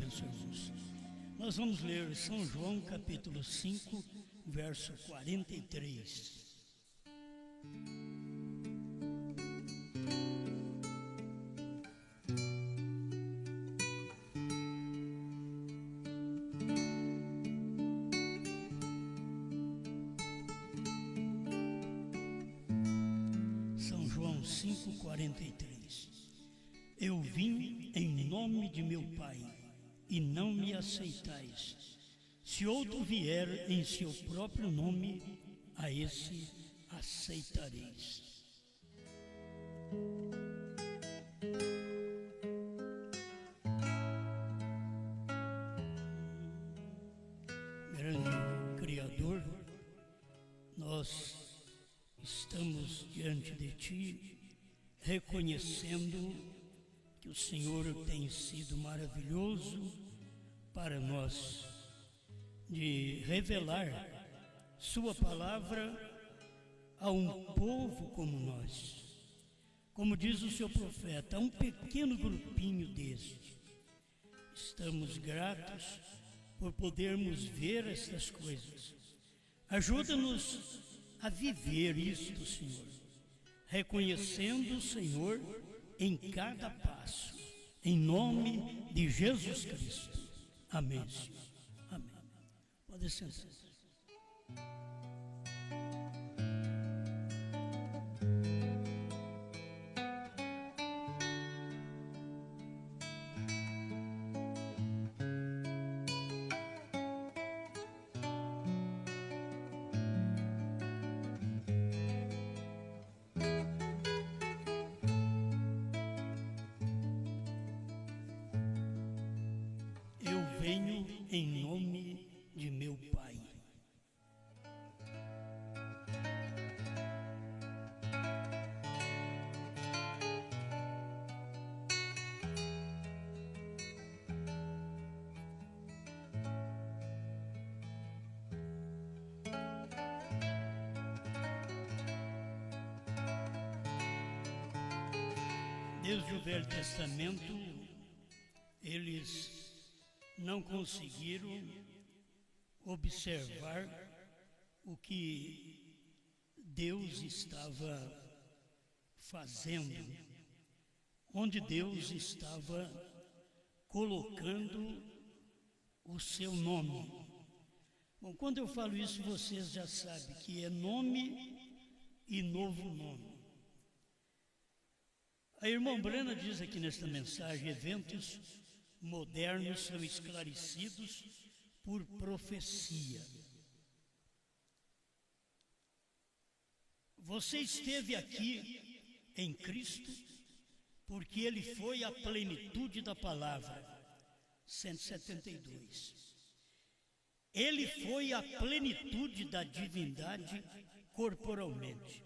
abençoe, irmãos. Nós vamos ler São João, capítulo 5, verso 43. São João 5, 43. Eu vim em nome de meu Pai, e não me aceitais. Se outro vier em seu próprio nome, a esse aceitareis. Grande Criador, nós estamos diante de Ti, reconhecendo que o Senhor tem sido maravilhoso para nós, de revelar Sua palavra a um povo como nós. Como diz o seu profeta, a um pequeno grupinho deste. Estamos gratos por podermos ver estas coisas. Ajuda-nos a viver isto, Senhor, reconhecendo o Senhor em cada passo, em nome de Jesus Cristo. Amém, Senhor. Amém. Pode sentar. Eu venho em nome de meu Pai. Desde o Velho Testamento, eles não conseguiram observar o que Deus estava fazendo, onde Deus estava colocando o seu nome. Bom, quando eu falo isso, vocês já sabem que é nome e novo nome. A irmã Brena diz aqui nesta mensagem: eventos modernos são esclarecidos por profecia. Você esteve aqui em Cristo porque Ele foi a plenitude da palavra. 172. Ele foi a plenitude da divindade corporalmente.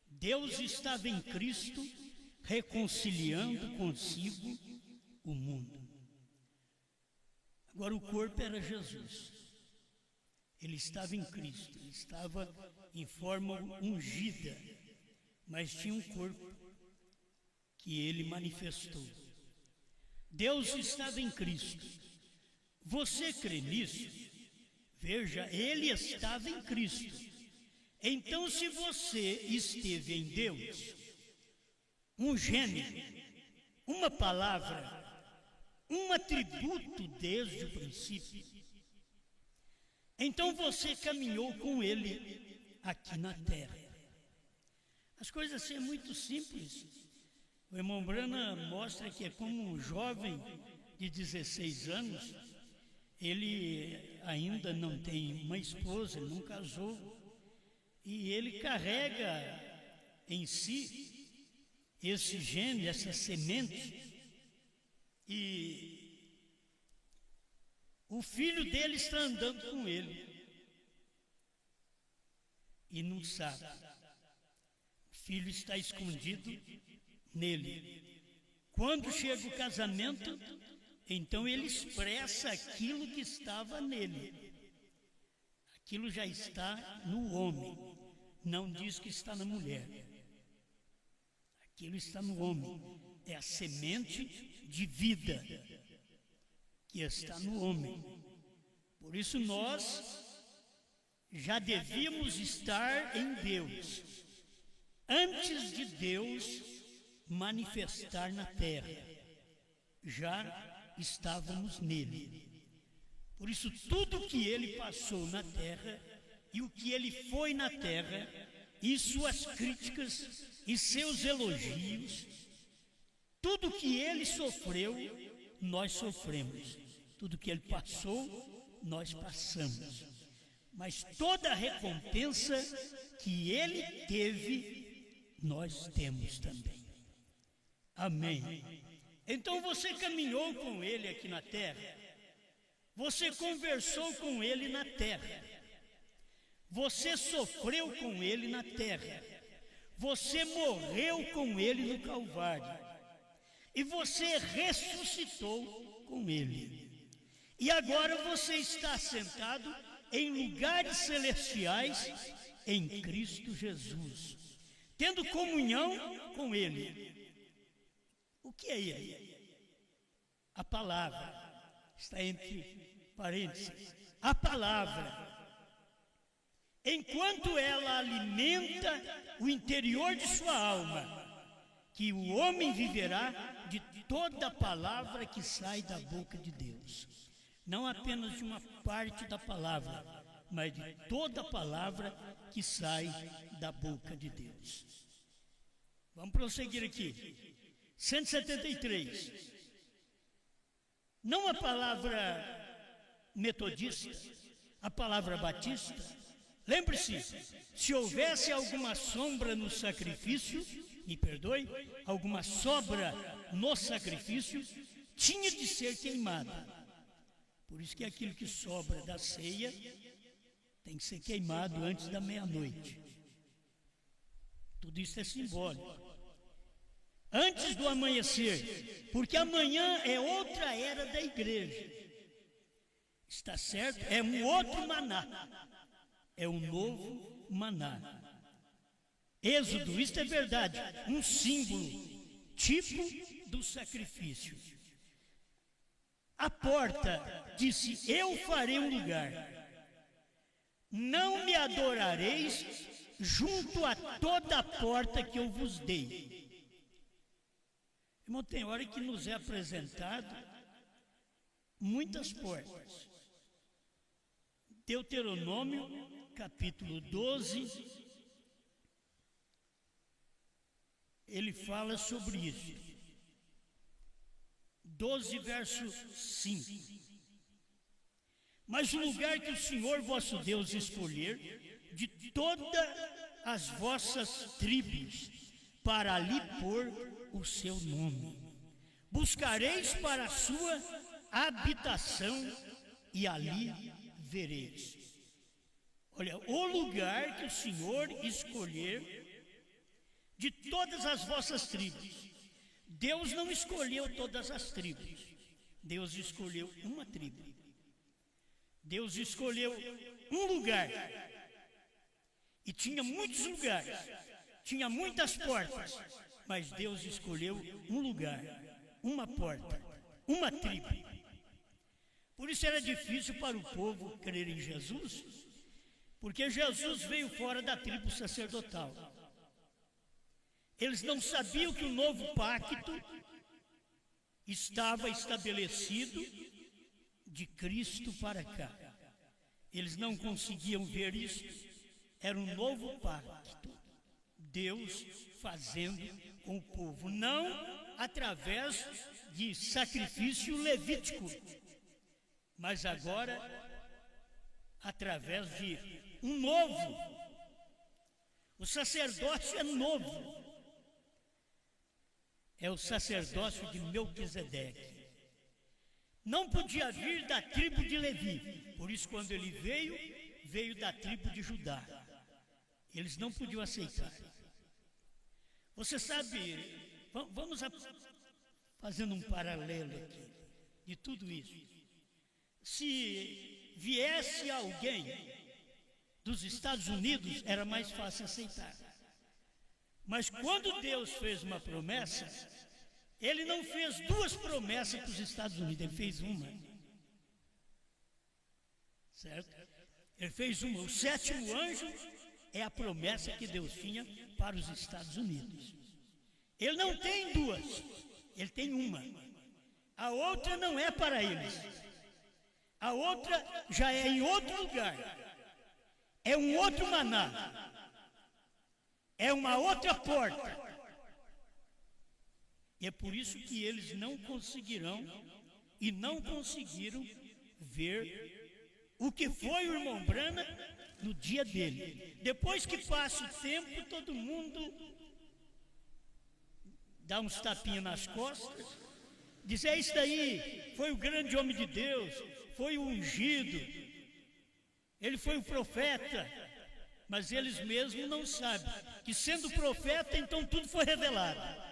Deus estava em Cristo reconciliando consigo o mundo. Agora o corpo era Jesus. Ele estava em Cristo, ele estava em forma ungida, mas tinha um corpo que ele manifestou. Deus estava em Cristo. Você crê nisso? Veja, ele estava em Cristo. Então, se você esteve em Deus, um gênero, uma palavra, um atributo desde o princípio, então você caminhou com Ele aqui na terra. As coisas são muito simples. O irmão Brana mostra que é como um jovem de 16 anos, ele ainda não tem uma esposa, ele não casou, e ele carrega em si esse gene, essa semente, e o filho dele está andando com ele e não sabe. O filho está escondido nele. Quando chega o casamento, então ele expressa aquilo que estava nele. Aquilo já está no homem, não diz que está na mulher. Aquilo está no homem, é a semente de vida que está no homem. Por isso nós já devíamos estar em Deus, antes de Deus manifestar na terra. Já estávamos nele. Por isso tudo que ele passou na terra e o que ele foi na terra, e suas críticas e seus elogios, tudo que ele sofreu, nós sofremos. Tudo que ele passou, nós passamos. Mas toda a recompensa que ele teve, nós temos também. Amém. Então você caminhou com ele aqui na terra. Você conversou com ele na terra. Você sofreu com ele na terra. Você morreu com ele no Calvário. E você ressuscitou com ele. E agora você está sentado em lugares celestiais em Cristo Jesus, tendo comunhão com ele. O que é ele? A palavra. Está entre parênteses. A palavra. Enquanto ela alimenta o interior de sua alma, que o homem viverá de toda palavra que sai da boca de Deus. Não apenas de uma parte da palavra, mas de toda palavra que sai da boca de Deus. Vamos prosseguir aqui. 173. Não a palavra metodista, a palavra batista. Lembre-se, se houvesse alguma sombra no sacrifício, me perdoe, alguma sobra no sacrifício, tinha de ser queimada. Por isso que aquilo que sobra da ceia tem que ser queimado antes da meia-noite. Tudo isso é simbólico. Antes do amanhecer, porque amanhã é outra era da igreja. Está certo? É um outro maná. É um novo maná. Êxodo, isto é verdade, um símbolo, tipo do sacrifício. A porta disse: eu farei um lugar. Não me adorareis junto a toda a porta que eu vos dei. Irmão, tem hora que nos é apresentado muitas portas. Deuteronômio, capítulo 12, ele fala sobre isso. 12, verso 5. Mas o lugar que o Senhor vosso Deus escolher, de todas as vossas tribos, para ali pôr o seu nome, buscareis para a sua habitação, e ali vereis. Olha, o lugar que o Senhor escolher de todas as vossas tribos. Deus não escolheu todas as tribos. Deus escolheu uma tribo. Deus escolheu um lugar. E tinha muitos lugares. Tinha muitas portas. Mas Deus escolheu um lugar, uma porta, uma tribo. Por isso era difícil para o povo crer em Jesus, porque Jesus veio fora da tribo sacerdotal. Eles não sabiam que o novo pacto estava estabelecido de Cristo para cá. Eles não conseguiam ver isso. Era um novo pacto. Deus fazendo com o povo, não através de sacrifício levítico, mas agora através de um novo. O sacerdócio é novo. É o sacerdócio de Melquisedeque. Não podia vir da tribo de Levi. Por isso, quando ele veio, veio da tribo de Judá. Eles não podiam aceitar. Você sabe, vamos fazendo um paralelo aqui de tudo isso. Se viesse alguém dos Estados Unidos, era mais fácil aceitar. Mas quando Deus fez uma promessa, Ele não fez duas promessas para os Estados Unidos, Ele fez uma. certo? Ele fez uma. O 7º anjo é a promessa que Deus tinha para os Estados Unidos. Ele não tem 2, ele tem uma. A outra não é para eles. A outra já é em outro lugar. É um outro maná. É uma outra porta. E é por isso que eles não conseguirão e não conseguiram ver o que foi o irmão Branham no dia dele. Depois que passa o tempo, todo mundo dá uns tapinhas nas costas, diz: é isso daí, foi o grande homem de Deus, foi o ungido, ele foi o profeta. Mas eles mesmos não sabem que, sendo profeta, então tudo foi revelado.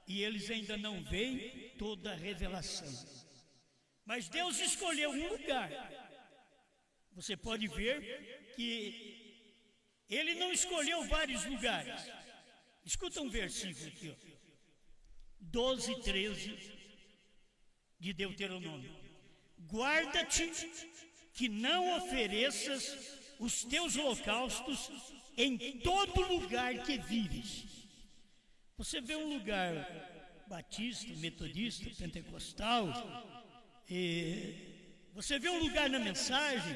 E eles ainda não veem toda a revelação. Mas Deus escolheu um lugar. Você pode ver que ele não escolheu vários lugares. Escuta um versículo aqui, ó. 12, 13 de Deuteronômio. Guarda-te que não ofereças os teus holocaustos em todo lugar que vires. Você vê um lugar batista, metodista, pentecostal, você vê um lugar na mensagem.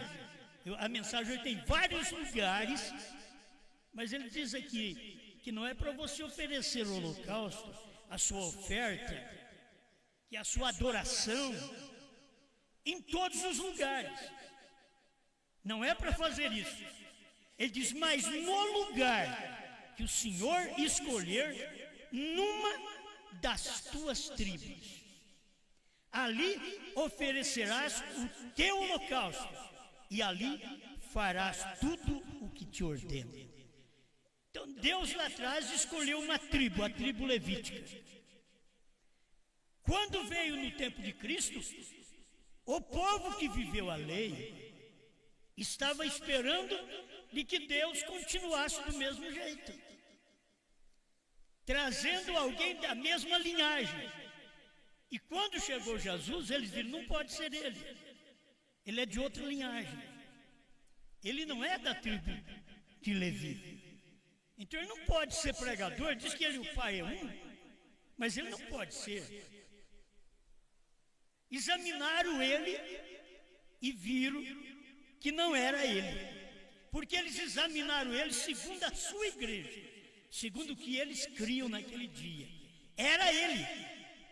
A mensagem tem vários lugares, mas ele diz aqui que não é para você oferecer o holocausto, a sua oferta, que é a sua adoração, em todos os lugares. Não é para fazer isso. Ele diz: mas no lugar que o Senhor escolher, numa das tuas tribos, ali oferecerás o teu holocausto, e ali farás tudo o que te ordeno. Então Deus lá atrás escolheu uma tribo, a tribo levítica. Quando veio no tempo de Cristo, o povo que viveu a lei estava esperando de que Deus continuasse do mesmo jeito, trazendo alguém da mesma linhagem. E quando chegou Jesus, eles viram: não pode ser ele, ele é de outra linhagem, ele não é da tribo de Levi, então ele não pode ser pregador. Diz que ele, o pai é um, mas ele não pode ser. Examinaram ele e viram que não era ele, porque eles examinaram ele segundo a sua igreja, segundo o que eles criam naquele dia. Era ele,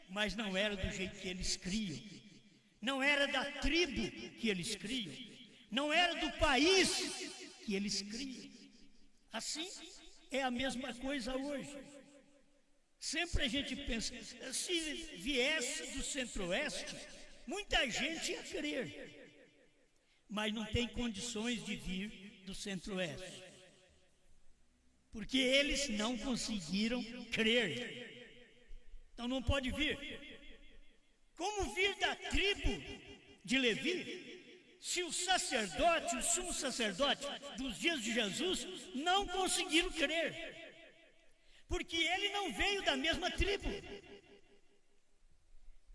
mas não era do jeito que eles criam, não era da tribo que eles criam, não era do país que eles criam. Assim é a mesma coisa hoje. Sempre a gente pensa: se viesse do centro-oeste, muita gente ia crer, mas não tem condições de vir do centro-oeste, porque eles não conseguiram crer. Então não pode vir. Como vir da tribo de Levi, se o sacerdote, o sumo sacerdote dos dias de Jesus, não conseguiram crer? Porque ele não veio da mesma tribo,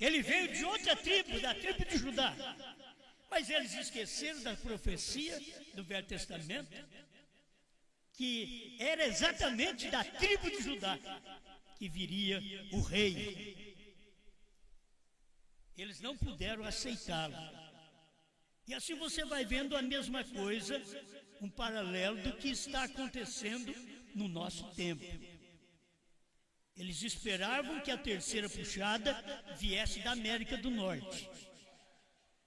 ele veio de outra tribo, da tribo de Judá. Mas eles esqueceram da profecia do Velho Testamento, que era exatamente da tribo de Judá que viria o rei. Eles não puderam aceitá-lo. E assim você vai vendo a mesma coisa, um paralelo do que está acontecendo no nosso tempo. Eles esperavam que a terceira puxada viesse da América do Norte.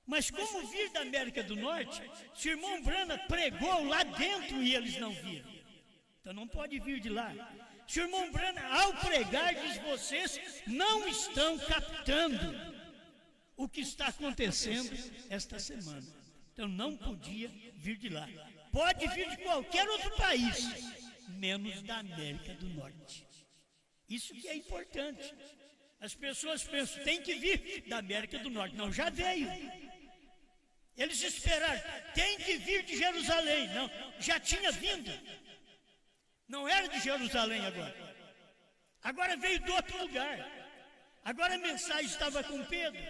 Mas como vir da América do Norte, se o irmão Branham pregou lá dentro e eles não viram? Então não pode vir de lá. Se o irmão Branham, ao pregar, diz: vocês não estão captando o que está acontecendo esta semana. Então não podia vir de lá. Pode vir de qualquer outro país, menos da América do Norte. Isso que é importante. As pessoas pensam: tem que vir da América do Norte. Não, já veio. Eles esperaram: tem que vir de Jerusalém. Não, já tinha vindo. Não era de Jerusalém agora. Agora veio de outro lugar. Agora a mensagem estava com Pedro.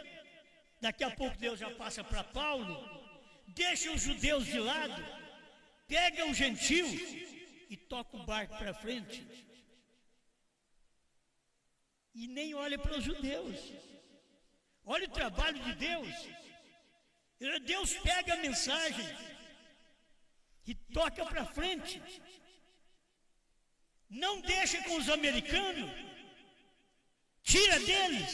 Daqui a pouco Deus já passa para Paulo. deixa os judeus de lado, pega o gentil e toca o barco para frente. E nem olha para os judeus. Olha o trabalho de Deus. Deus pega a mensagem e toca para frente. Não deixa com os americanos, tira deles,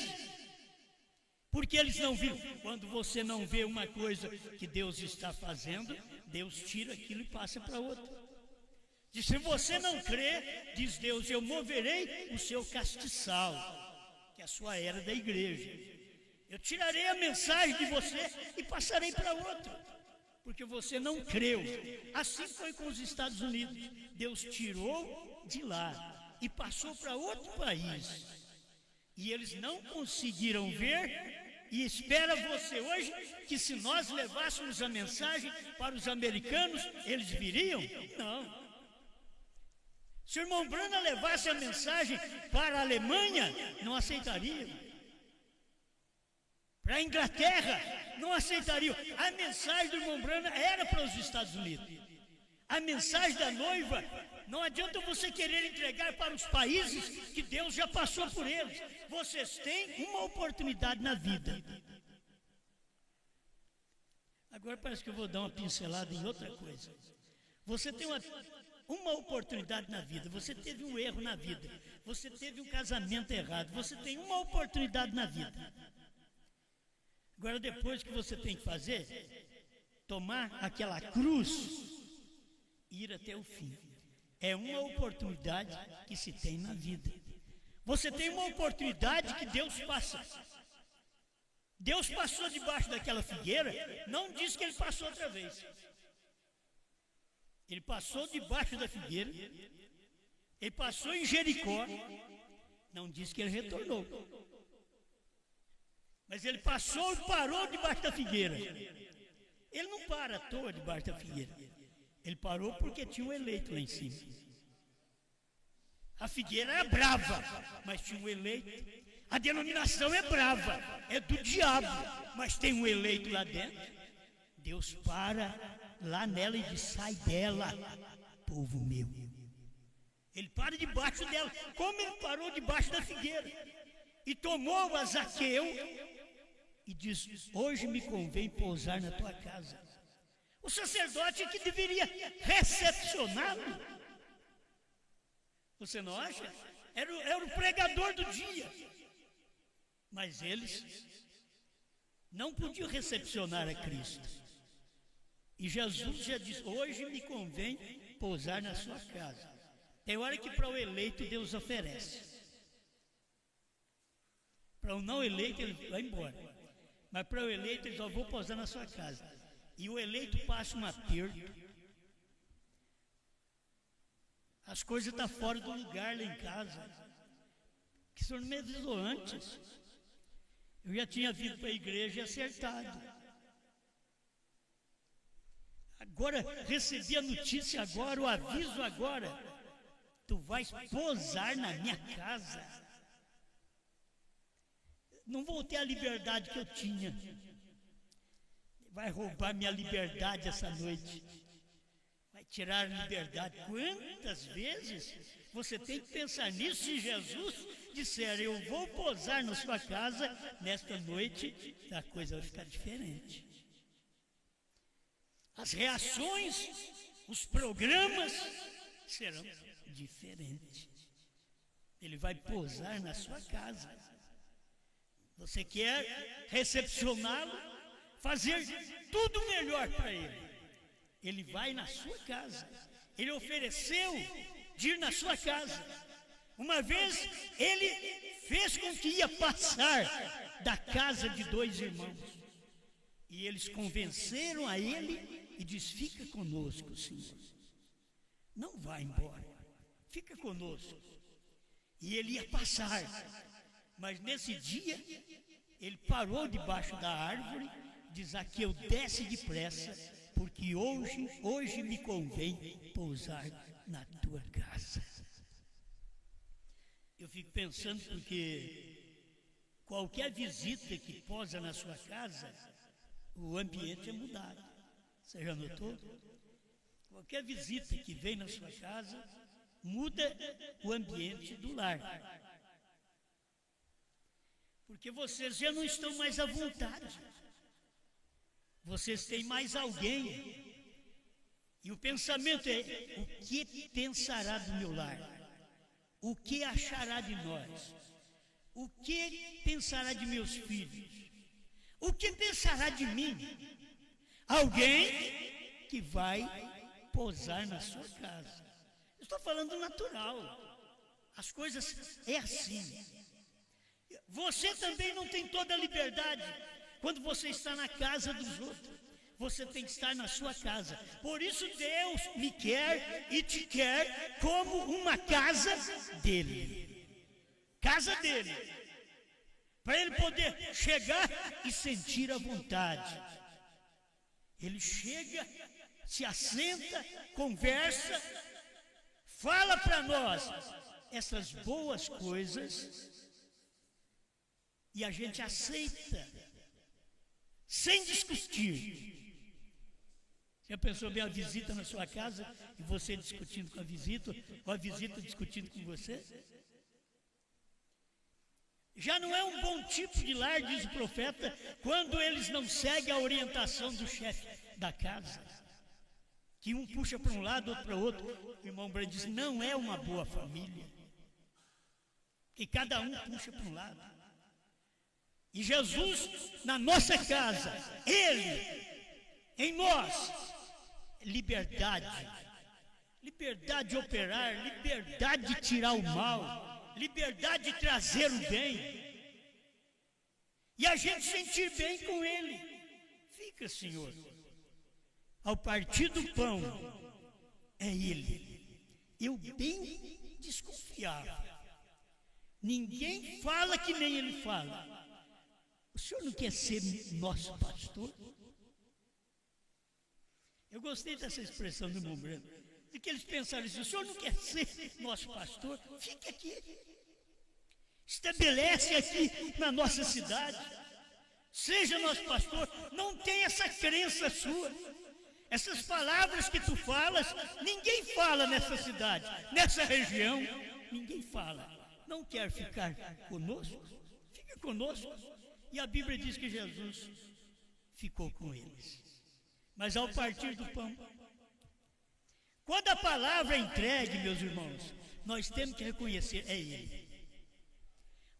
porque eles não viram. Quando você não vê uma coisa que Deus está fazendo, Deus tira aquilo e passa para outra. E se você não crê, diz Deus, eu moverei o seu castiçal, que é a sua era da igreja. Eu tirarei a mensagem de você e passarei para outra, porque você não creu. Assim foi com os Estados Unidos. Deus tirou de lá e passou para outro país. E eles não conseguiram ver, e espera você hoje que se nós levássemos a mensagem para os americanos, eles viriam? Não. Se o irmão Branham levasse a mensagem para a Alemanha, não aceitariam. Para a Inglaterra, não aceitariam. A mensagem do irmão Branham era para os Estados Unidos. A mensagem da noiva, não adianta você querer entregar para os países que Deus já passou por eles. Vocês têm uma oportunidade na vida. Agora parece que eu vou dar uma pincelada em outra coisa. Você tem uma oportunidade na vida. Você teve um erro na vida. Você teve um casamento errado. Você tem uma oportunidade na vida. Agora depois que você tem que fazer, tomar aquela cruz e ir até o fim. É uma oportunidade que se tem na vida. Você tem uma oportunidade que Deus passa. Deus passou debaixo daquela figueira, não diz que ele passou outra vez. Ele passou debaixo da figueira, ele passou em Jericó, não diz que ele retornou. Mas ele passou e parou debaixo da figueira. Ele não para à toa debaixo da figueira. Ele parou porque tinha um eleito lá em cima. A figueira é brava, mas tinha um eleito. A denominação é brava, é do diabo, mas tem um eleito lá dentro. Deus para lá nela e diz, sai dela, povo meu. Ele para debaixo dela, como ele parou debaixo da figueira. E tomou a Zaqueu e diz, hoje me convém pousar na tua casa. O sacerdote é que deveria recepcioná-lo. Você não acha? Era o pregador do dia. Mas eles não podiam recepcionar a Cristo. E Jesus já disse, hoje me convém pousar na sua casa. Tem hora que para o eleito Deus oferece. Para o não eleito ele vai embora. Mas para o eleito ele só vou pousar na sua casa. E o eleito passa um aperto. As coisas estão fora do lugar lá em casa. Que o senhor me avisou antes. Eu já tinha vindo para a igreja e acertado. Agora, recebi a notícia agora, o aviso agora. Tu vais pousar na minha casa. Não vou ter a liberdade que eu tinha. Vai roubar minha liberdade essa noite. Vai tirar a liberdade. Quantas vezes você tem que pensar nisso? Se Jesus disser, eu vou pousar na sua casa nesta noite, a coisa vai ficar diferente. As reações, os programas serão diferentes. Ele vai pousar na sua casa. Você quer recepcioná-lo, fazer tudo melhor para ele. Ele vai na sua casa. Ele ofereceu de ir na sua casa. Uma vez ele fez com que ia passar da casa de dois irmãos. E eles convenceram a ele e diz, fica conosco, Senhor. Não vá embora, fica conosco. E ele ia passar. Mas nesse dia, ele parou debaixo da árvore, diz, Zaqueu, desce depressa, porque hoje me convém pousar na tua casa. Eu fico pensando porque qualquer visita que posa na sua casa, o ambiente é mudado. Você já notou? Qualquer visita que vem na sua casa muda o ambiente do lar. Porque vocês já não estão mais à vontade. Vocês têm mais alguém. E o pensamento é: o que pensará do meu lar? O que achará de nós? O que pensará de meus filhos? O que pensará de mim? Alguém que vai pousar na sua casa. Eu estou falando natural. As coisas é assim. Você também não tem toda a liberdade quando você está na casa dos outros. Você tem que estar na sua casa. Por isso Deus me quer e te quer como uma casa dele. Casa dele. Para ele poder chegar e sentir a vontade. Ele chega, se assenta, conversa, fala para nós essas boas coisas e a gente aceita, sem discutir. Já pensou bem a visita na sua casa e você discutindo com a visita, ou a visita discutindo com você? Já não é um bom tipo de lar, diz o profeta, quando eles não seguem a orientação do chefe da casa. Que um puxa para um lado, outro para o outro. O irmão Branco diz: não é uma boa família. Que cada um puxa para um lado. E Jesus, na nossa casa, Ele, em nós, liberdade. Liberdade de operar, liberdade de tirar o mal. Liberdade de trazer o bem. E a gente sentir bem com Ele. Fica, Senhor. Ao partir do pão, é Ele. Eu bem desconfiava. Ninguém fala que nem Ele fala. O senhor não quer ser nosso pastor? Eu gostei dessa expressão do irmão Branco. De que eles pensaram assim: o senhor não quer ser nosso pastor? Fique aqui. Estabelece aqui na nossa cidade. Seja nosso pastor. Não tem essa crença sua. Essas palavras que tu falas, ninguém fala nessa cidade, nessa região. Ninguém fala. Não quer ficar conosco? Fica conosco. E a Bíblia diz que Jesus ficou com eles. Mas ao partir do pão, quando a palavra é entregue, meus irmãos, nós temos que reconhecer: é Ele.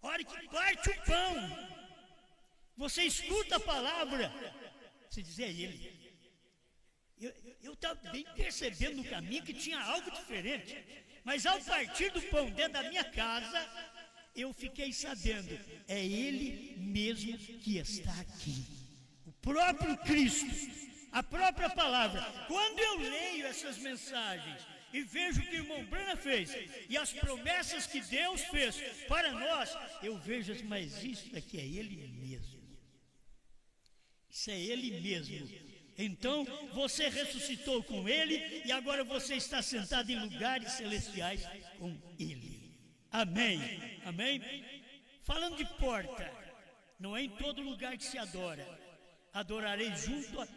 A hora que parte o pão, você escuta a palavra, você diz: é Ele. Eu estava bem percebendo no caminho que tinha algo diferente, mas ao partir do pão dentro da minha casa, eu fiquei sabendo: é Ele mesmo que está aqui. O próprio Cristo. A própria palavra. Quando eu leio essas mensagens e vejo o que o irmão Brana fez e as promessas que Deus fez para nós, eu vejo assim: mas isso aqui é Ele mesmo. Isso é Ele mesmo. Então você ressuscitou com Ele e agora você está sentado em lugares celestiais com Ele. Amém. Amém. Falando de porta, não é em todo lugar que se adora. Adorarei junto a...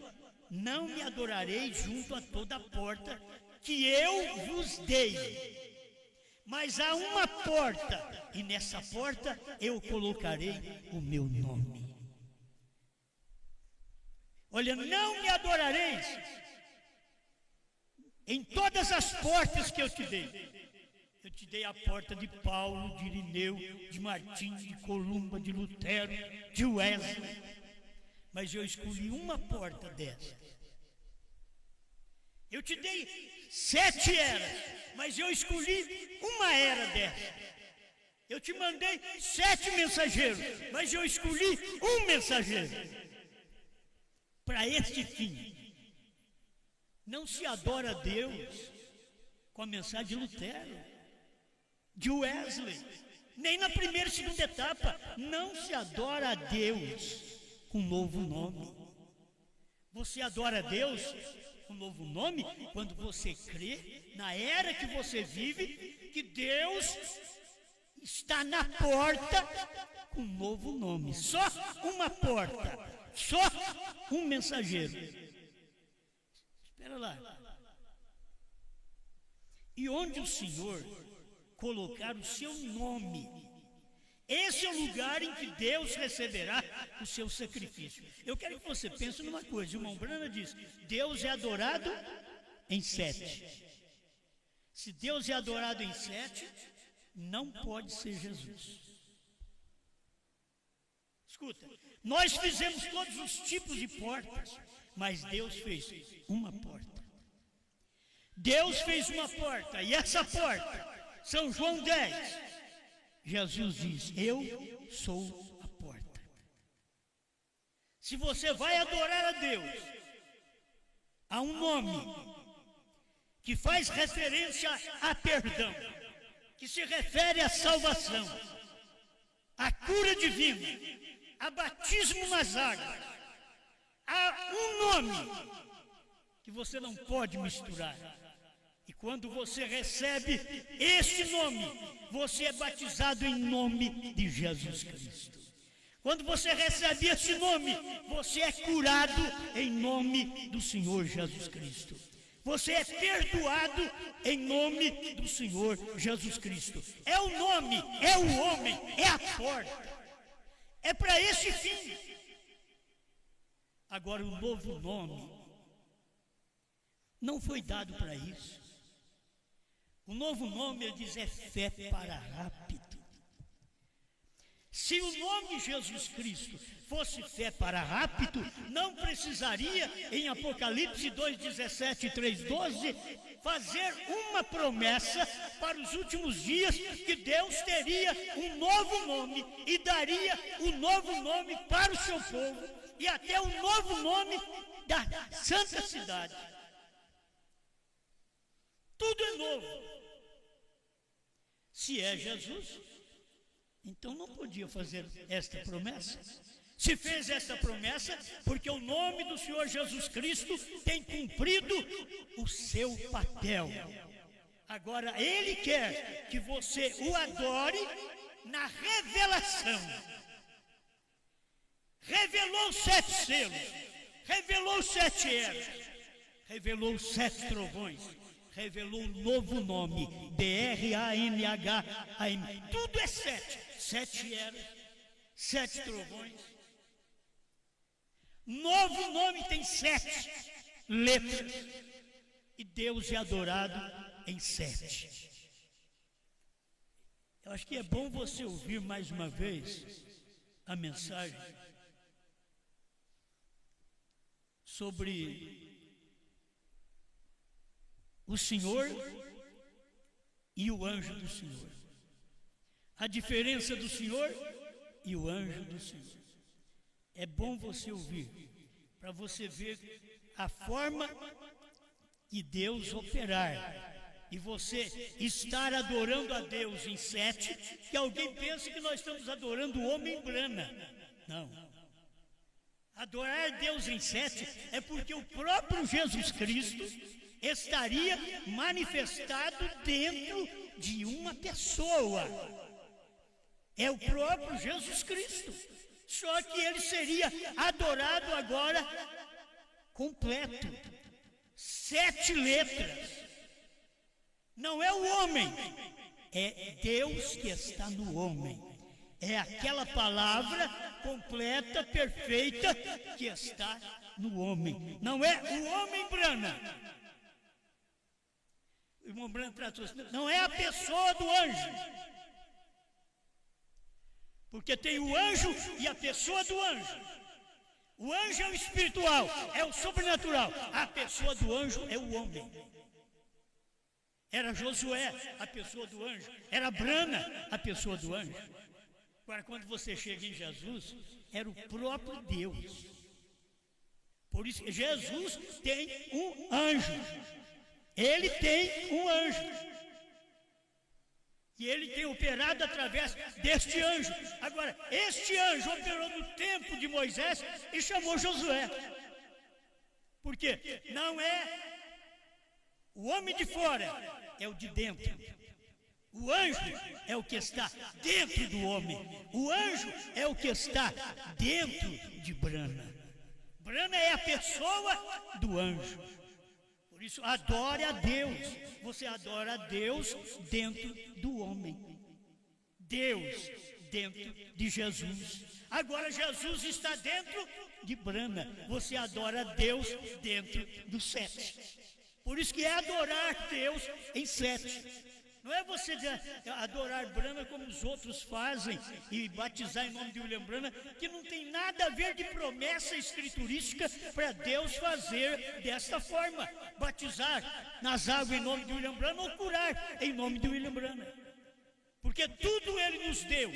Não me adorarei junto a toda a porta que eu vos dei. Mas há uma porta, e nessa porta eu colocarei o meu nome. Olha, não me adorareis em todas as portas que eu te dei. Eu te dei a porta de Paulo, de Irineu, de Martim, de Columba, de Lutero, de Wesley. Mas eu escolhi uma porta dessa. Eu te dei 7 eras, mas eu escolhi uma era dessa. Eu te mandei 7 mensageiros, mas eu escolhi um mensageiro. Para este fim. Não se adora a Deus com a mensagem de Lutero, de Wesley, nem na primeira e segunda etapa. Não se adora a Deus com um novo nome. Você adora a Deus com um novo nome quando você crê na era que você vive, que Deus está na porta com um novo nome. Só uma porta, só um mensageiro. lá. E onde o Senhor colocar o seu nome, esse é o lugar em que Deus receberá o seu sacrifício. Eu quero que você pense numa coisa. O irmão Brana diz: Deus é adorado em 7. Se Deus é adorado em 7, não pode ser Jesus. Escuta, nós fizemos todos os tipos de portas, mas Deus fez uma porta. Deus fez uma porta, e essa porta, São João 10, Jesus diz: eu sou a porta. Se você vai adorar a Deus, há um nome que faz referência a perdão, que se refere à salvação, à cura divina, a batismo nas águas. Há um nome que você não pode misturar. E quando você recebe este nome, você é batizado em nome de Jesus Cristo. Quando você recebe esse nome, você é curado em nome do Senhor Jesus Cristo. Você é perdoado em nome do Senhor Jesus Cristo. É o nome, é o homem, é a porta. É para esse fim. Agora, o novo nome não foi dado para isso. O novo nome, ele diz, é fé para rápido. Se o nome Jesus Cristo fosse fé para rápido, não precisaria, em Apocalipse 2:17 e 3:12, fazer uma promessa para os últimos dias, que Deus teria um novo nome e daria um novo nome para o seu povo e até um novo nome da santa cidade. Tudo é novo. Se é Jesus, então não podia fazer esta promessa. Se fez essa promessa, porque o nome do Senhor Jesus Cristo tem cumprido o seu papel. Agora, Ele quer que você o adore na revelação. Revelou 7 selos, revelou 7 eras, revelou 7 trovões, revelou um novo nome, BRANHAM. Tudo é 7. 7 eras, 7 trovões. Novo nome tem 7 letras. E Deus é adorado em 7. Eu acho que é bom você ouvir mais uma vez a mensagem sobre o Senhor e o anjo do Senhor. A diferença do Senhor e o anjo do Senhor. É bom você ouvir, para você ver a forma que Deus operar. E você estar adorando a Deus em 7, que alguém pensa que nós estamos adorando o homem Brana. Não. Adorar Deus em 7 é porque o próprio Jesus Cristo estaria manifestado dentro de uma pessoa. É o próprio Jesus Cristo. Só que ele seria adorado agora completo. 7 letras. Não é o homem, é Deus que está no homem. É aquela palavra completa, perfeita, que está no homem. Não é o homem Brana. O irmão Brana tratou assim, não é a pessoa do anjo. Porque tem o anjo e a pessoa do anjo. O anjo é o espiritual, é o sobrenatural. A pessoa do anjo é o homem. Era Josué, a pessoa do anjo. Era Brana, a pessoa do anjo. Agora, quando você chega em Jesus, era o próprio Deus. Por isso, Jesus tem um anjo. Ele tem um anjo. E ele tem operado através deste anjo. Agora, este anjo operou no tempo de Moisés e chamou Josué. Por quê? Não é o homem de fora, é o de dentro. O anjo é o que está dentro do homem. O anjo é o que está dentro de Brana. Brana é a pessoa do anjo. Por Por isso, adore a Deus. Você adora a Deus dentro do homem. Deus dentro de Jesus. Agora Jesus está dentro de Brahma. Você adora a Deus dentro do sete. Por isso que é adorar Deus em sete. Não é você adorar Brahma como os outros fazem e batizar em nome de William Brahma, que não tem nada a ver de promessa escriturística para Deus fazer desta forma. Batizar nas águas em nome de William Brahma ou curar em nome de William Brahma. Porque tudo Ele nos deu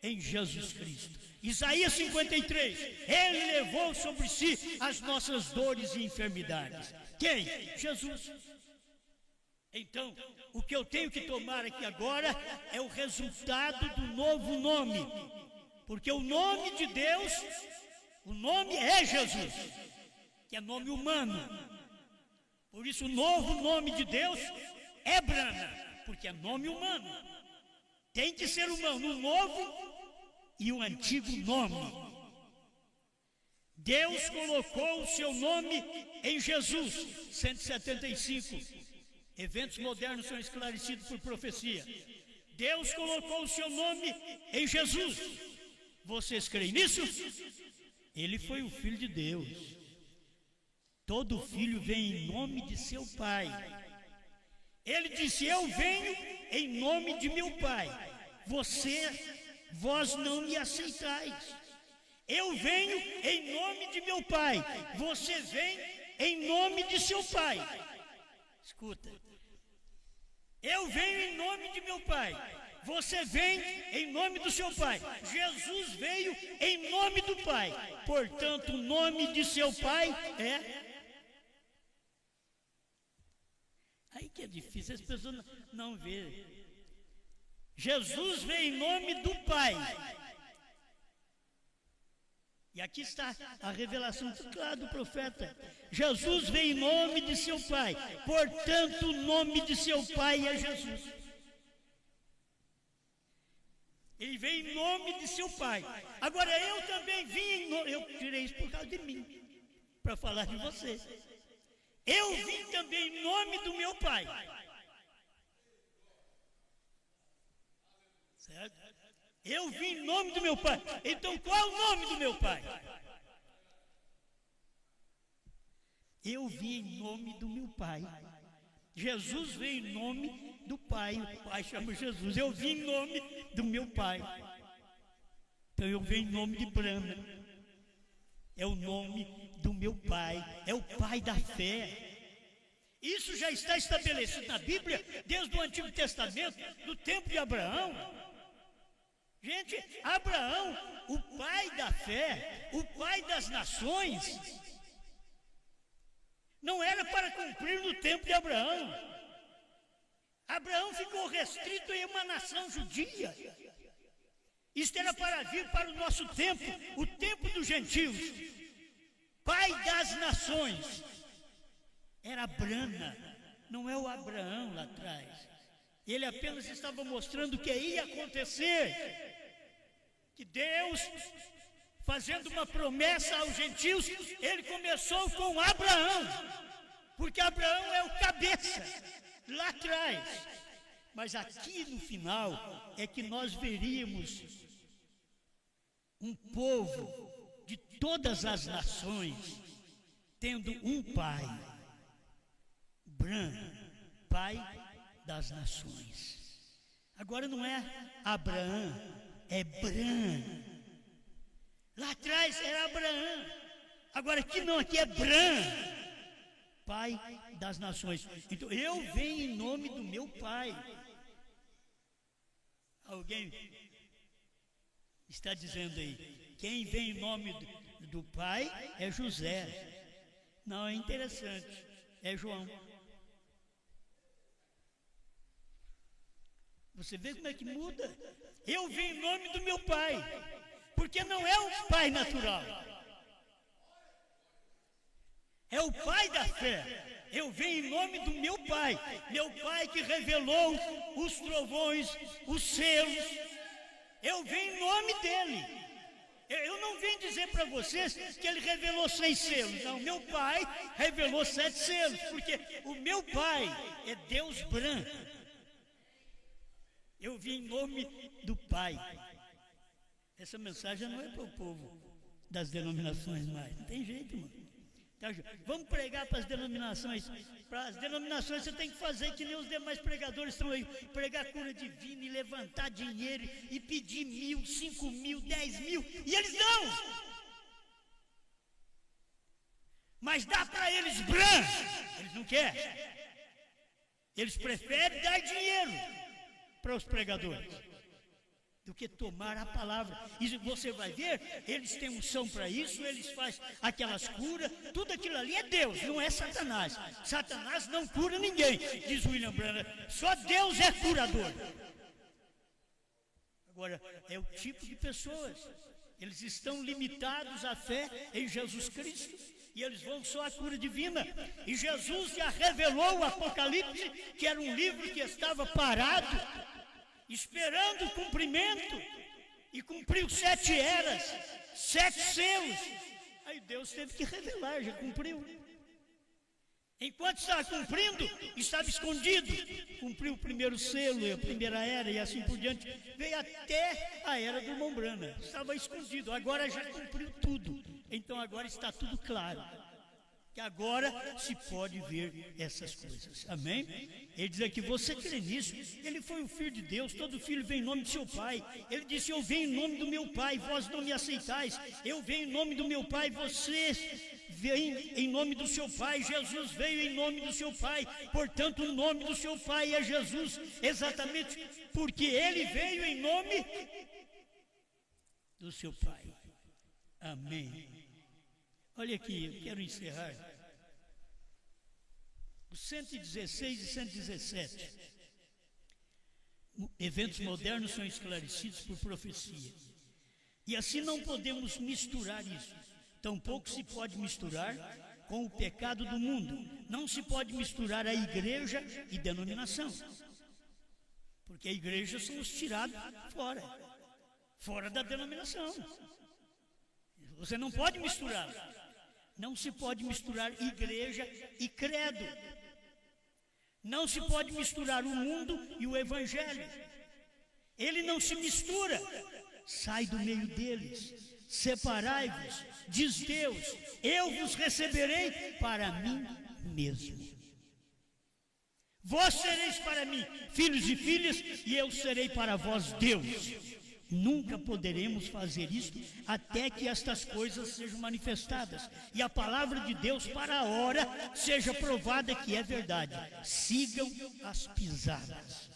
em Jesus Cristo. Isaías 53, Ele levou sobre si as nossas dores e enfermidades. Quem? Jesus. Então, o que eu tenho que tomar aqui agora é o resultado do novo nome. Porque o nome de Deus, o nome é Jesus, que é nome humano. Por isso o novo nome de Deus é Brahma, porque é nome humano. Tem que ser humano, o novo e o antigo nome. Deus colocou o seu nome em Jesus, 175. Eventos modernos são esclarecidos por profecia. Deus colocou o seu nome em Jesus. Vocês creem nisso? Ele foi o Filho de Deus. Todo filho vem em nome de seu pai. Ele disse: eu venho em nome de meu pai. Vós não me aceitais. Eu venho em nome de meu pai. Você vem em nome de seu pai. Escuta. Eu venho em nome de meu pai. Você vem em nome do seu pai. Jesus veio em nome do pai. Portanto, o nome de seu pai é... Aí que é difícil, as pessoas não verem. Jesus veio em nome do pai. E aqui está a revelação clara do profeta. Jesus veio em nome de seu pai. Portanto, o nome de seu pai é Jesus. Ele veio em nome de seu pai. Agora eu também vim em nome... Eu tirei isso por causa de mim, para falar de você. Eu vim também em nome do meu pai. Certo? Eu vim em nome do meu pai. Então qual é o nome do meu pai? Eu vim em nome do meu pai. Jesus veio em nome do pai. O pai chama Jesus. Eu vim em nome do meu pai. Então eu venho em nome de Brahma. É o nome do meu pai. É o pai da fé. Isso já está estabelecido na Bíblia desde o Antigo Testamento, do tempo de Abraão. Gente, Abraão, o pai da fé, o pai das nações, não era para cumprir no tempo de Abraão. Abraão ficou restrito em uma nação judia. Isto era para vir para o nosso tempo, o tempo dos gentios. Pai das nações. Era Brahma, não é o Abraão lá atrás. Ele apenas estava mostrando o que ia acontecer. Que Deus, fazendo uma promessa aos gentios, ele começou com Abraão, porque Abraão é o cabeça, lá atrás. Mas aqui no final é que nós veríamos um povo de todas as nações tendo um pai, Brahma, pai das nações. Agora não é Abraão, é Bram. Lá atrás era Abraão. Agora aqui não, aqui é Bram, pai das nações. Então eu venho em nome do meu pai. Alguém está dizendo aí, quem vem em nome do pai é José. Não, é interessante, é João. Você vê como é que muda? Eu vim em nome do meu pai, porque não é um pai natural, é o pai da fé. Eu venho em nome do meu pai que revelou os trovões, os selos. Eu venho em nome dele. Eu não venho dizer para vocês que ele revelou 6 selos. Não, meu pai revelou 7 selos, porque o meu pai é Deus branco. Eu vim em nome do Pai. Essa mensagem não é para o povo das denominações mais. Não tem jeito, mano. Vamos pregar para as denominações. Para as denominações você tem que fazer que nem os demais pregadores estão aí. Pregar cura divina e levantar dinheiro e pedir 1.000, 5.000, 10.000. E eles dão. Mas dá para eles branco. Eles não querem. Eles preferem dar dinheiro para os pregadores do que tomar a palavra. E você vai ver, eles têm unção para isso, eles fazem aquelas curas, tudo aquilo ali é Deus, não é Satanás. Satanás não cura ninguém, diz William Branham, só Deus é curador. Agora, é o tipo de pessoas, eles estão limitados à fé em Jesus Cristo, e eles vão só à cura divina. E Jesus já revelou o Apocalipse, que era um livro que estava parado, esperando o cumprimento, e cumpriu 7 eras, 7 selos. Aí Deus teve que revelar, já cumpriu. Enquanto estava cumprindo, estava escondido. Cumpriu o primeiro selo, a primeira era, e assim por diante. Veio até a era do irmão Branham. Estava escondido, agora já cumpriu tudo. Então agora está tudo claro. Que agora se pode ver essas coisas, amém? Ele diz aqui, você crê nisso? Ele foi o Filho de Deus, todo filho vem em nome de seu Pai. Ele disse, eu venho em nome do meu Pai, vós não me aceitais. Eu venho em nome do meu Pai, vocês vêm em nome do seu Pai. Jesus veio em nome do seu Pai, portanto o nome do seu Pai é Jesus, exatamente porque ele veio em nome do seu Pai, amém? Olha aqui, eu quero encerrar. Os 116 e 117. Eventos modernos são esclarecidos por profecia. E assim não podemos misturar isso. Tampouco se pode misturar com o pecado do mundo. Não se pode misturar a igreja e denominação. Porque a igreja somos tirados fora da denominação. Você não pode misturar. Não se pode misturar igreja e credo. Não se pode misturar o mundo e o evangelho. Ele não se mistura. Sai do meio deles. Separai-vos, diz Deus, eu vos receberei para mim mesmo. Vós sereis para mim filhos e filhas, e eu serei para vós Deus. Nunca poderemos fazer isso até que estas coisas sejam manifestadas e a palavra de Deus para a hora seja provada que é verdade. Sigam as pisadas.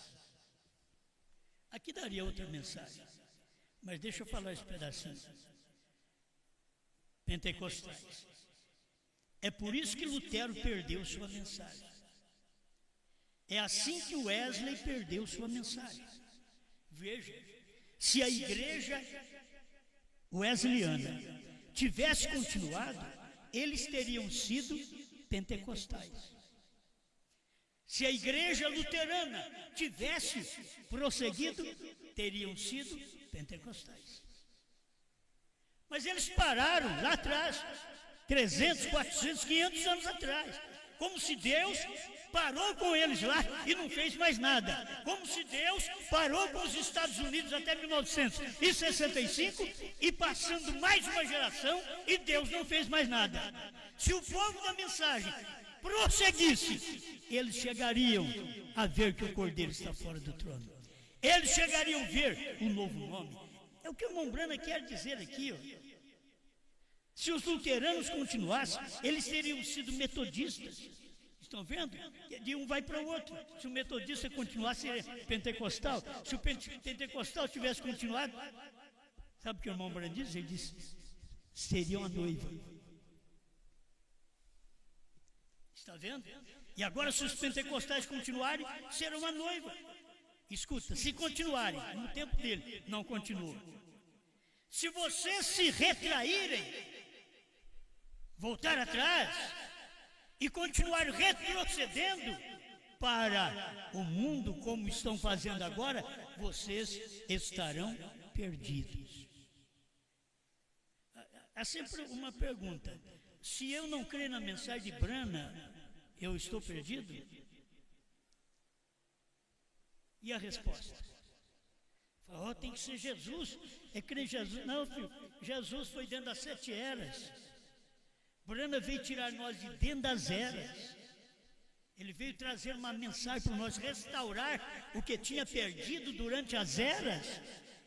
Aqui daria outra mensagem, mas deixa eu falar esse pedacinho. Pentecostais. É por isso que Lutero perdeu sua mensagem. É assim que Wesley perdeu sua mensagem. Veja. Se a igreja wesleyana tivesse continuado, eles teriam sido pentecostais. Se a igreja luterana tivesse prosseguido, teriam sido pentecostais. Mas eles pararam lá atrás, 300, 400, 500 anos atrás, como se Deus parou com eles lá e não fez mais nada. Como se Deus parou com os Estados Unidos até 1965 e passando mais uma geração e Deus não fez mais nada. Se o povo da mensagem prosseguisse, eles chegariam a ver que o Cordeiro está fora do trono. Eles chegariam a ver um novo nome. É o que o irmão Branham quer dizer aqui, ó. Se os luteranos continuassem, eles teriam sido metodistas. Estão vendo? De um vai para o outro. Se o metodista continuasse, seria pentecostal. Se o pentecostal tivesse continuado, sabe o que o irmão Branham diz? Ele disse, seria uma noiva. Está vendo? E agora, se os pentecostais continuarem, será uma noiva. Escuta, se continuarem, no tempo dele, não continua. Se vocês se retraírem, voltar atrás e continuar retrocedendo para o mundo como estão fazendo agora, vocês estarão perdidos. há sempre uma pergunta: se eu não crer na mensagem de Brana, eu estou perdido? E a resposta? Oh, tem que ser Jesus, é crer em Jesus. Não, filho, Jesus foi dentro das 7 eras. Brana veio tirar nós de dentro das eras. Ele veio trazer uma mensagem para nós, restaurar o que tinha perdido durante as eras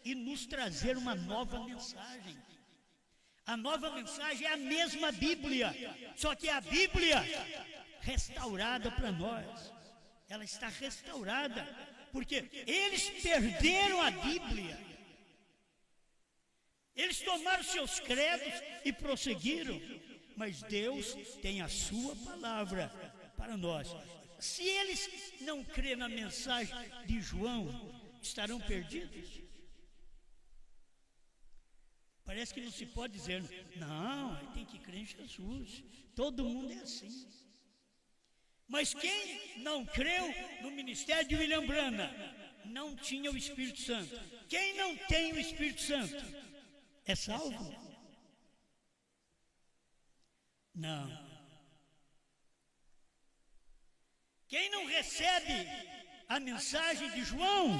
e nos trazer uma nova mensagem. A nova mensagem é a mesma Bíblia, só que é a Bíblia restaurada para nós. Ela está restaurada, porque eles perderam a Bíblia. Eles tomaram seus credos e prosseguiram, mas Deus tem a sua palavra para nós. Se eles não crêem na mensagem de João, estarão perdidos? Parece que não se pode dizer, não, tem que crer em Jesus. Todo mundo é assim. Mas quem não creu no ministério de William Brana, não tinha o Espírito Santo. Quem não tem o Espírito Santo, é salvo? Não. Quem não recebe a mensagem de João,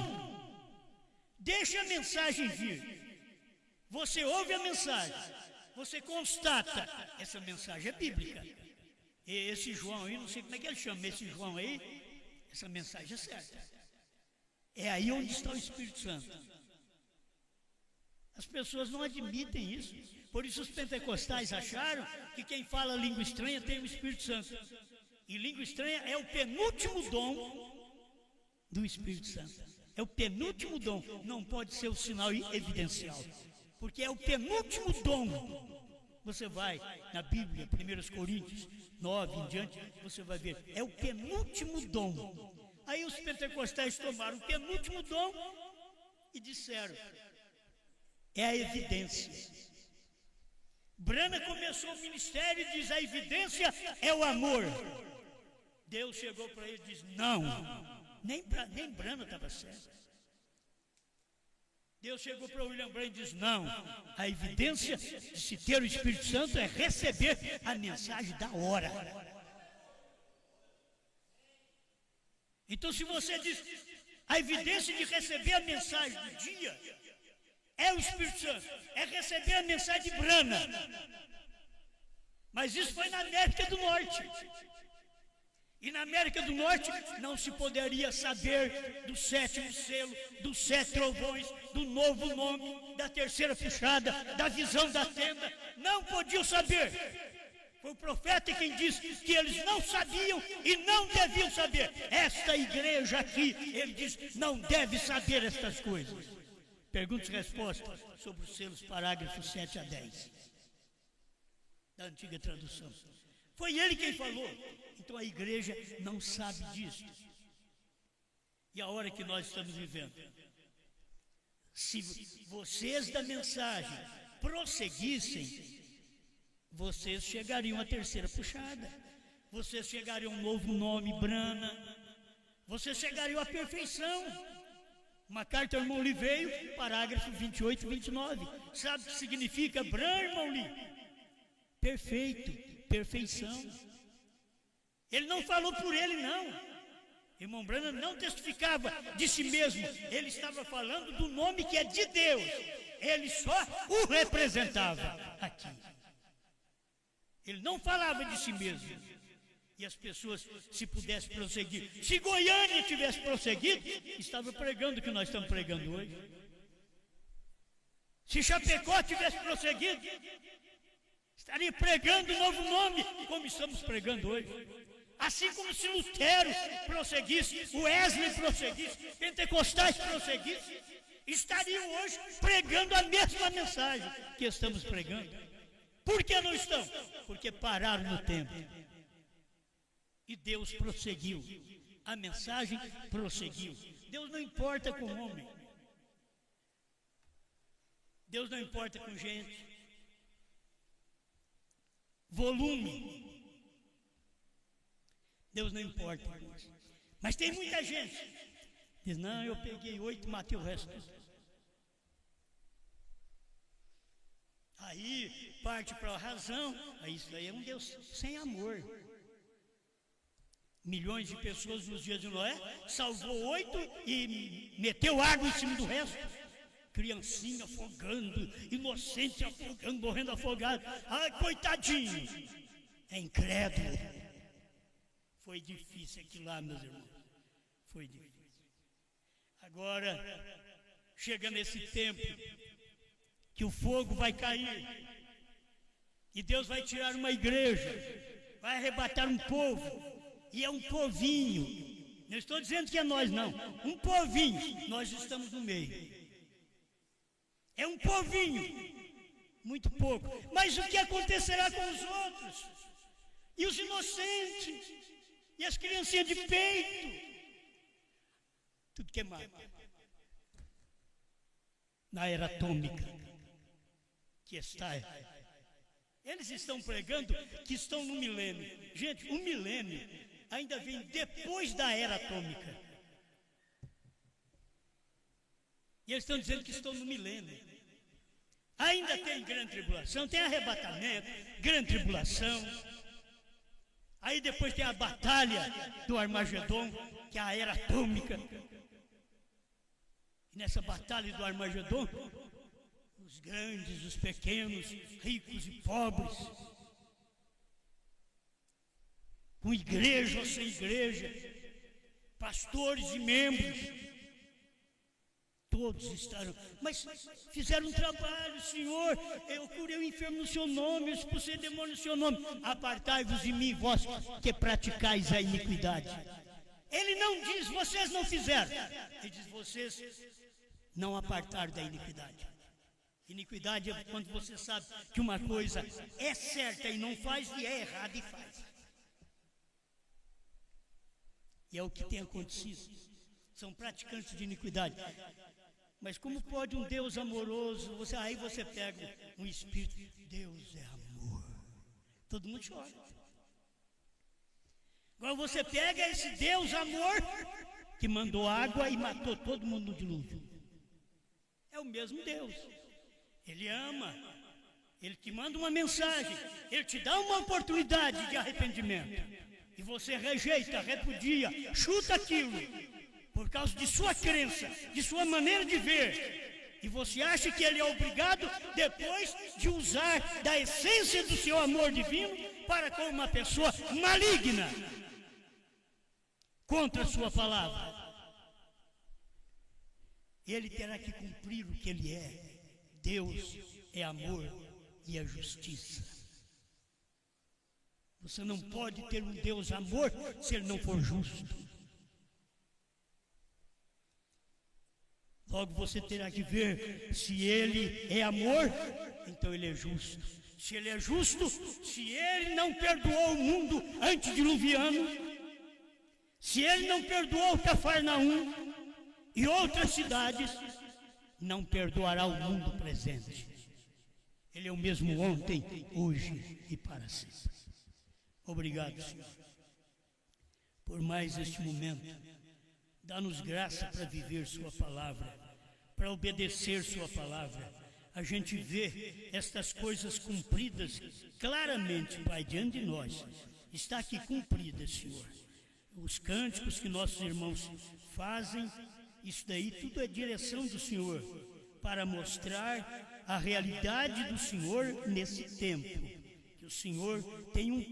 deixa a mensagem vir. Você ouve a mensagem, você constata, essa mensagem é bíblica. E esse João aí, não sei como é que ele chama, esse João aí, essa mensagem é certa. É aí onde está o Espírito Santo. As pessoas não admitem isso. Por isso os pentecostais acharam que quem fala língua estranha tem o Espírito Santo. E língua estranha é o penúltimo dom do Espírito Santo. É o penúltimo dom, não pode ser o sinal evidencial. Porque é o penúltimo dom. Você vai na Bíblia, 1 Coríntios 9 em diante, você vai ver. É o penúltimo dom. Aí os pentecostais tomaram o penúltimo dom e disseram, é a evidência. Brana começou o ministério e diz, a evidência é o amor. Deus chegou para ele e disse, não, nem Brana estava certo. Deus chegou para William Brana e disse, não, a evidência de se ter o Espírito Santo é receber a mensagem da hora. Então se você diz, a evidência de receber a mensagem do dia é o Espírito Santo, é receber a mensagem de Brana. Mas isso foi na América do Norte. E na América do Norte não se poderia saber do 7º selo, dos 7 trovões, do novo nome, da terceira puxada, da visão da tenda. Não podiam saber. Foi o profeta quem disse que eles não sabiam e não deviam saber. Esta igreja aqui, ele diz, não deve saber estas coisas. Perguntas e respostas sobre os selos, parágrafos 7 a 10. Da antiga tradução. Foi ele quem falou. Então a igreja não sabe disso. E a hora que nós estamos vivendo. Se vocês da mensagem prosseguissem, vocês chegariam à terceira puxada. Vocês chegariam a um novo nome, Brana. Vocês chegariam à perfeição. MacArthur, irmão Lee, veio, parágrafo 28 e 29. Sabe o que significa Brana, irmão Lee? Perfeito, perfeição. Ele não falou por ele, não. Irmão Brana não testificava de si mesmo. Ele estava falando do nome que é de Deus. Ele só o representava aqui. Ele não falava de si mesmo. E as pessoas, se pudessem prosseguir. Se Goiânia tivesse prosseguido, estava pregando o que nós estamos pregando hoje. Se Chapecó tivesse prosseguido, estaria pregando um novo nome, como estamos pregando hoje. Assim como se Lutero prosseguisse, Wesley prosseguisse, Pentecostais prosseguissem, estariam hoje pregando a mesma mensagem que estamos pregando. Por que não estão? Porque pararam no tempo. E Deus prosseguiu. A mensagem prosseguiu. Deus não importa com o homem. Deus não importa com gente. Volume. Deus não importa. Mas tem muita gente. Diz, não, eu peguei 8 e matei o resto. Aí parte para a razão, aí isso daí é um Deus sem amor. Milhões de pessoas nos dias de Noé, salvou 8 e meteu água em cima do resto. Criancinha afogando, inocente afogando, morrendo afogado. Ai, coitadinho. É incrédulo. Foi difícil aquilo lá, meus irmãos. Foi difícil. Agora, chega nesse tempo que o fogo vai cair. E Deus vai tirar uma igreja. Vai arrebatar um povo. E é um povinho. Não estou dizendo que é nós, não. Um povinho. Nós estamos no meio. É um povinho. Muito pouco. Mas o que acontecerá com os outros? E os inocentes? E as criancinhas de peito? Tudo queimado. Na era atômica. Que está. Eles estão pregando que estão no milênio. Gente, o milênio ainda vem depois da era atômica. E eles estão dizendo que estão no milênio. Ainda tem grande tribulação, tem arrebatamento, grande tribulação. Aí depois tem a batalha do Armagedon, que é a era atômica. E nessa batalha do Armagedon, os grandes, os pequenos, ricos e pobres, com igreja ou sem igreja, pastores e membros, todos estarão. Mas fizeram um trabalho, Senhor, eu curei o enfermo no seu nome, eu expulsei demônio no seu nome. Apartai-vos de mim, vós que praticais a iniquidade. Ele não diz, vocês não fizeram. Ele diz, vocês não apartaram da iniquidade. Iniquidade é quando você sabe que uma coisa é certa e não faz, e é errada e faz. E é o que tem acontecido. São praticantes de iniquidade. Mas como pode um Deus amoroso, aí você pega um espírito, Deus é amor. Todo mundo chora. Agora você pega esse Deus amor, que mandou água e matou todo mundo no dilúvio. É o mesmo Deus. Ele ama. Ele te manda uma mensagem. Ele te dá uma oportunidade de arrependimento. E você rejeita, repudia, chuta aquilo, por causa de sua crença, de sua maneira de ver. E você acha que ele é obrigado, depois de usar da essência do seu amor divino, para com uma pessoa maligna, contra a sua palavra. Ele terá que cumprir o que ele é. Deus é amor e é justiça. Você não pode ter um Deus amor se ele não for justo. Logo você terá que ver se ele é amor, então ele é justo. Se ele é justo, se ele não perdoou o mundo antediluviano, se ele não perdoou Cafarnaum e outras cidades, não perdoará o mundo presente. Ele é o mesmo ontem, hoje e para sempre. Obrigado, Senhor, por mais este momento. Dá-nos graça para viver sua palavra, para obedecer sua palavra. A gente vê estas coisas cumpridas claramente, Pai, diante de nós. Está aqui cumprida, Senhor. Os cânticos que nossos irmãos fazem, isso daí tudo é direção do Senhor, para mostrar a realidade do Senhor nesse tempo. Que o Senhor tem um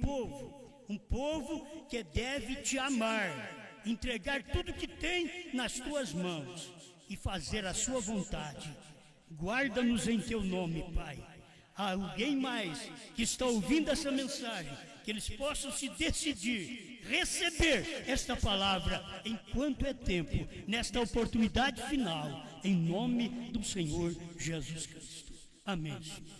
povo que deve te amar, entregar tudo que tem nas tuas mãos e fazer a sua vontade. Guarda-nos em teu nome, Pai. Há alguém mais que está ouvindo essa mensagem, que eles possam se decidir, receber esta palavra enquanto é tempo, nesta oportunidade final, em nome do Senhor Jesus Cristo. Amém, Senhor.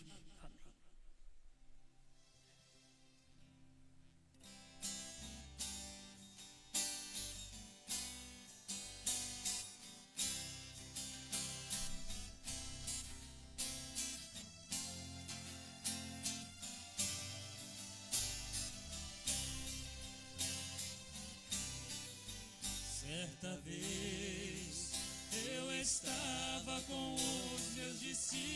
Certa vez eu estava com os meus discípulos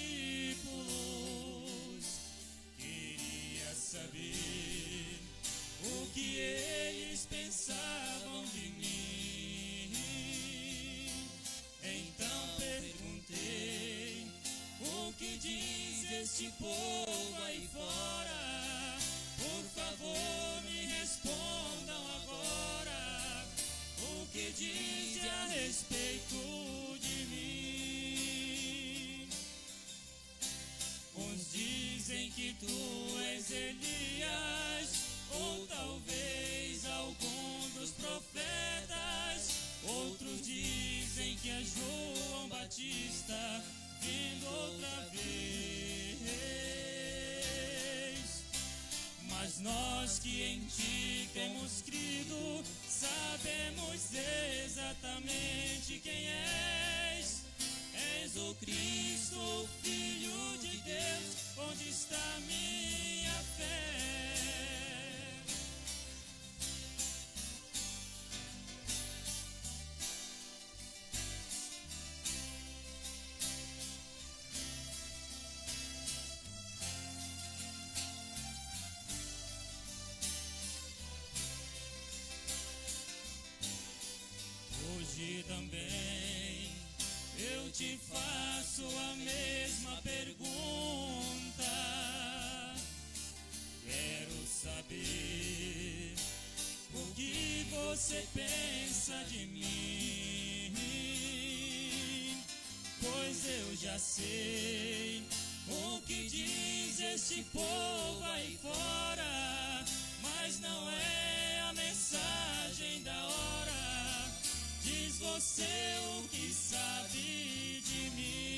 que em ti temos crido, sabemos exatamente quem és. És o Cristo, o Filho de Deus, onde está minha fé? Hoje também eu te faço a mesma pergunta. Quero saber o que você pensa de mim, pois eu já sei o que diz este povo aí fora, mas não é a mensagem da hora. Diz você o que sabe de mim.